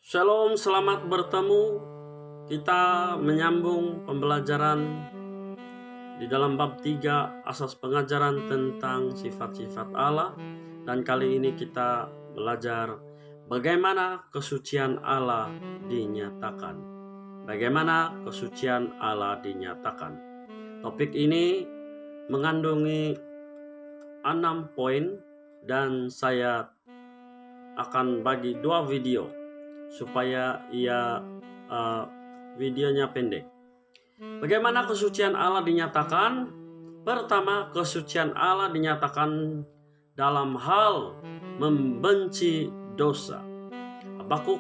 Shalom, selamat bertemu. Kita menyambung pembelajaran di dalam bab 3 asas pengajaran tentang sifat-sifat Allah. Dan kali ini kita belajar bagaimana kesucian Allah dinyatakan. Bagaimana kesucian Allah dinyatakan. Topik ini mengandungi 6 poin dan saya akan bagi 2 video supaya videonya pendek. Bagaimana kesucian Allah dinyatakan? Pertama, kesucian Allah dinyatakan dalam hal membenci dosa. Habakuk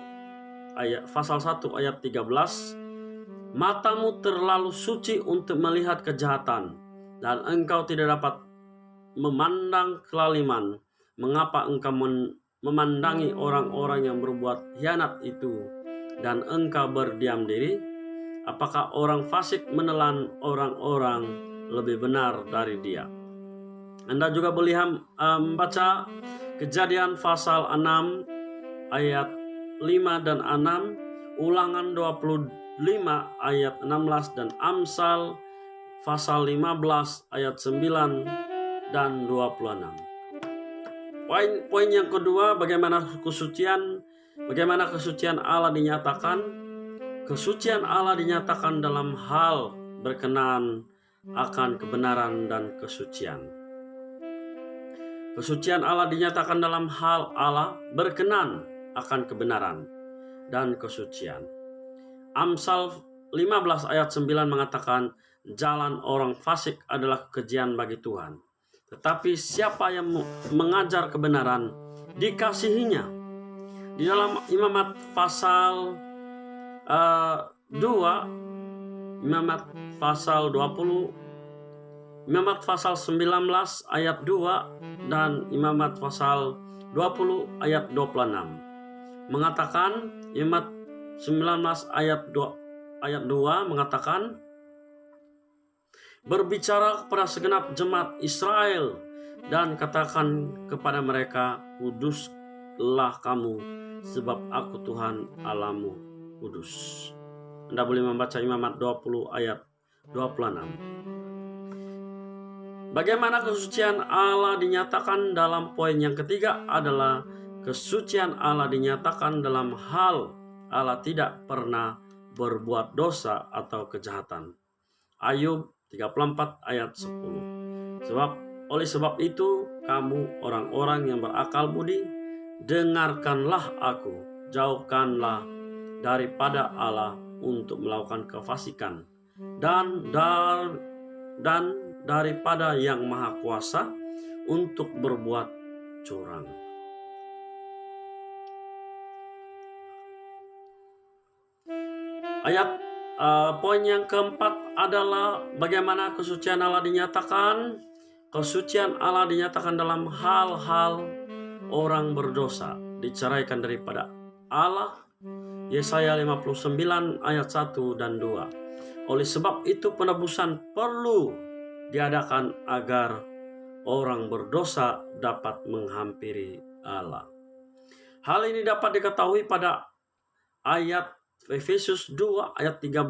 pasal 1 ayat 13, matamu terlalu suci untuk melihat kejahatan, dan engkau tidak dapat memandang kelaliman. Mengapa engkau memandangi orang-orang yang berbuat hianat itu, dan engkau berdiam diri? Apakah orang fasik menelan orang-orang lebih benar dari dia? Anda juga boleh membaca Kejadian pasal 6 ayat 5 dan 6, Ulangan 25 ayat 16, dan Amsal pasal 15 ayat 9 dan 26. Poin yang kedua, bagaimana kesucian Allah dinyatakan? Kesucian Allah dinyatakan dalam hal berkenan akan kebenaran dan kesucian. Kesucian Allah dinyatakan dalam hal Allah berkenan akan kebenaran dan kesucian. Amsal 15 ayat 9 mengatakan, jalan orang fasik adalah kekejian bagi Tuhan, tetapi siapa yang mengajar kebenaran dikasihinya. Di dalam Imamat pasal 2, Imamat pasal 20, Imamat pasal 19 ayat 2, dan Imamat pasal 20 ayat 26 mengatakan, Imamat 19 ayat 2 mengatakan, berbicara kepada segenap jemaat Israel dan katakan kepada mereka, kuduslah kamu, sebab aku Tuhan Allahmu kudus. Anda boleh membaca Imamat 20 ayat 26. Bagaimana kesucian Allah dinyatakan? Dalam poin yang ketiga adalah kesucian Allah dinyatakan dalam hal Allah tidak pernah berbuat dosa atau kejahatan. Ayub 34 ayat 10. Oleh sebab itu, kamu orang-orang yang berakal budi, dengarkanlah aku, jauhkanlah daripada Allah untuk melakukan kefasikan, dan daripada yang maha kuasa untuk berbuat curang. Poin yang keempat adalah bagaimana kesucian Allah dinyatakan. Kesucian Allah dinyatakan dalam hal-hal orang berdosa diceraikan daripada Allah. Yesaya 59 ayat 1 dan 2. Oleh sebab itu penebusan perlu diadakan agar orang berdosa dapat menghampiri Allah. Hal ini dapat diketahui pada ayat Efesus 2 ayat 13.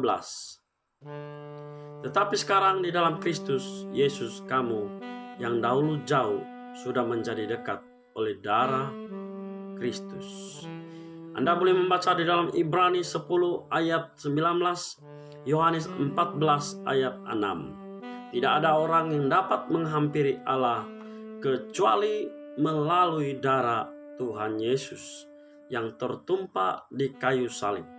Tetapi sekarang di dalam Kristus Yesus, kamu yang dahulu jauh sudah menjadi dekat oleh darah Kristus. Anda boleh membaca di dalam Ibrani 10 ayat 19, Yohanes 14 ayat 6. Tidak ada orang yang dapat menghampiri Allah kecuali melalui darah Tuhan Yesus yang tertumpah di kayu salib.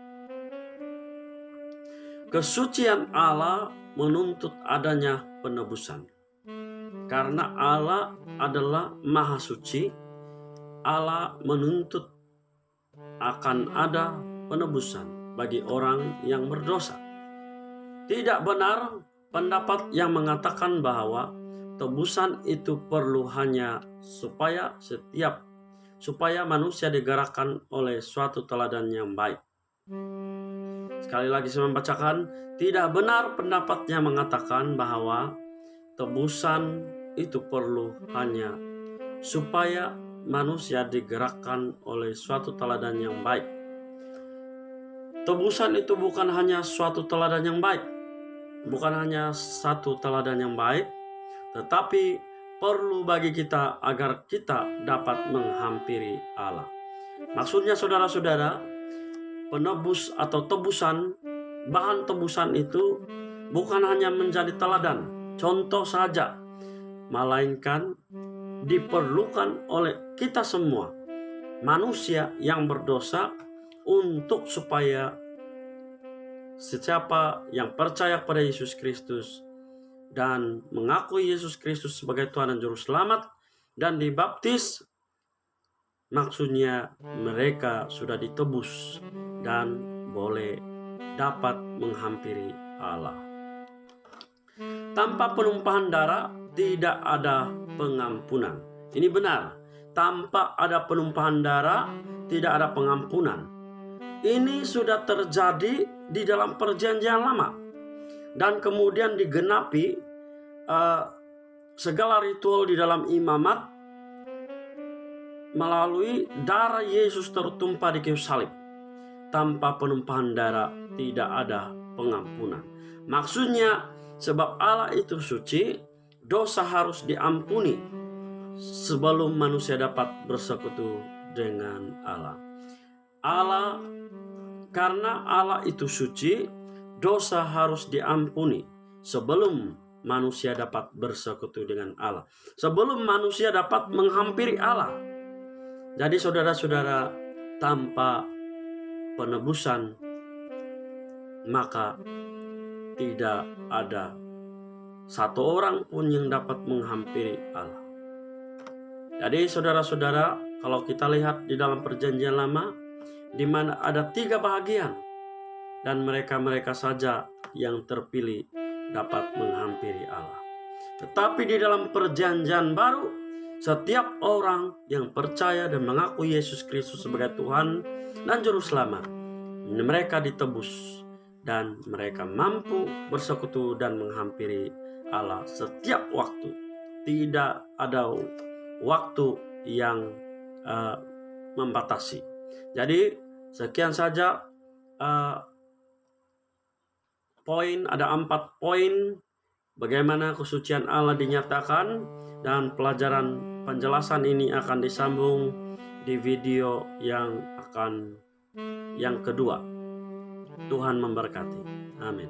Kesucian Allah menuntut adanya penebusan. Karena Allah adalah maha suci, Allah menuntut akan ada penebusan bagi orang yang berdosa. Tidak benar pendapat yang mengatakan bahwa tebusan itu perlu hanya supaya manusia digerakkan oleh suatu teladan yang baik. Sekali lagi saya membacakan, tidak benar pendapat yang mengatakan bahwa tebusan itu perlu hanya supaya manusia digerakkan oleh suatu teladan yang baik. tebusan itu bukan hanya suatu teladan yang baik, bukan hanya satu teladan yang baik, tetapi perlu bagi kita agar kita dapat menghampiri Allah. Maksudnya saudara-saudara, penebus atau tebusan, bahan tebusan itu bukan hanya menjadi teladan, contoh saja, melainkan diperlukan oleh kita semua, manusia yang berdosa, untuk supaya siapa yang percaya pada Yesus Kristus dan mengakui Yesus Kristus sebagai Tuhan dan Juru Selamat dan dibaptis, maksudnya mereka sudah ditebus dan boleh dapat menghampiri Allah. Tanpa penumpahan darah tidak ada pengampunan. Ini benar. Tanpa ada penumpahan darah tidak ada pengampunan. Ini sudah terjadi di dalam Perjanjian Lama dan kemudian digenapi segala ritual di dalam imamat melalui darah Yesus tertumpah di kayu salib. Tanpa penumpahan darah tidak ada pengampunan. Maksudnya sebab Allah itu suci, dosa harus diampuni sebelum manusia dapat bersekutu dengan Allah. Karena Allah itu suci, dosa harus diampuni sebelum manusia dapat bersekutu dengan Allah, sebelum manusia dapat menghampiri Allah. Jadi saudara-saudara, tanpa penebusan maka tidak ada satu orang pun yang dapat menghampiri Allah. Jadi saudara-saudara, kalau kita lihat di dalam Perjanjian Lama, di mana ada 3 bahagian dan mereka saja yang terpilih dapat menghampiri Allah. Tetapi di dalam Perjanjian Baru, setiap orang yang percaya dan mengaku Yesus Kristus sebagai Tuhan dan Juru Selamat, mereka ditebus dan mereka mampu bersekutu dan menghampiri Allah setiap waktu. Tidak ada waktu yang membatasi. Jadi sekian saja ada 4 poin bagaimana kesucian Allah dinyatakan, dan pelajaran penjelasan ini akan disambung di video yang kedua. Tuhan memberkati. Amin.